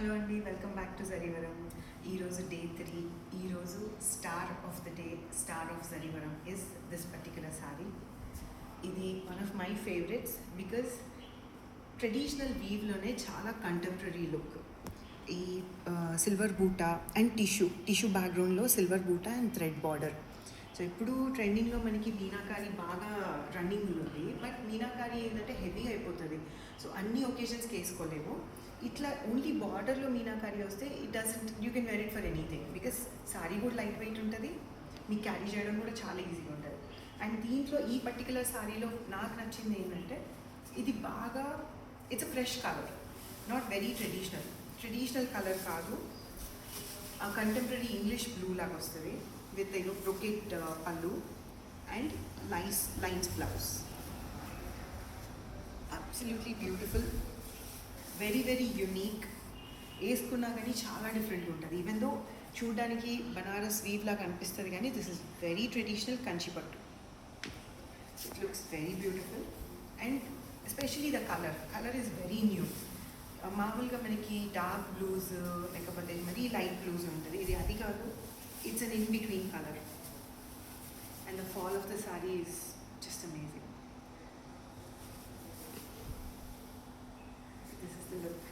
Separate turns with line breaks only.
Hello అండి, welcome back to జరీవరం. ఈరోజు day 3. ఈరోజు star of the day, star of జరీవరం ఇస్ దిస్ పర్టిక్యులర్ సారీ. ఇది one of my favourites because traditional వీవ్లోనే చాలా కంటెంపరీ లుక్. ఈ సిల్వర్ బూటా అండ్ టిష్యూ బ్యాక్గ్రౌండ్లో silver buta and thread border. So ఇప్పుడు ట్రెండింగ్లో మనకి మీనాకారి బాగా రన్నింగ్ ఉంది. బట్ మీనాకారి ఏంటంటే హెవీ అయిపోతుంది, సో అన్ని ఒకేషన్స్కి వేసుకోలేము. ఇట్లా ఓన్లీ బార్డర్లో మీనాకారి వస్తే it doesn't, you can wear it for anything because sari కూడా లైట్ వెయిట్ ఉంటుంది, మీకు క్యారీ చేయడం కూడా చాలా ఈజీగా ఉంటుంది. అండ్ దీంట్లో ఈ పర్టికులర్ సారీలో నాకు నచ్చింది ఏంటంటే ఇది బాగా it's a fresh colour, not very traditional colour కాదు. కంటెంపరీ ఇంగ్లీష్ బ్లూ లాగా వస్తుంది విత్ బ్రొకెట్ పళ్ళు and lines blouse. Absolutely beautiful, very unique. వేసుకున్నా కానీ చాలా డిఫరెంట్గా ఉంటుంది. ఈవెన్ దో చూడడానికి బనారస్ వీవ్ లాగా అనిపిస్తుంది, కానీ this is very traditional Kanchipattu. It looks very beautiful and especially the colour is very new. మామూలుగా మనకి డార్క్ బ్లూస్ లేకపోతే మరీ లైట్ బ్లూస్ ఉంటుంది, ఇది అది కాదు. It's an in between colour and the fall of the sorry is just amazing. This is the look.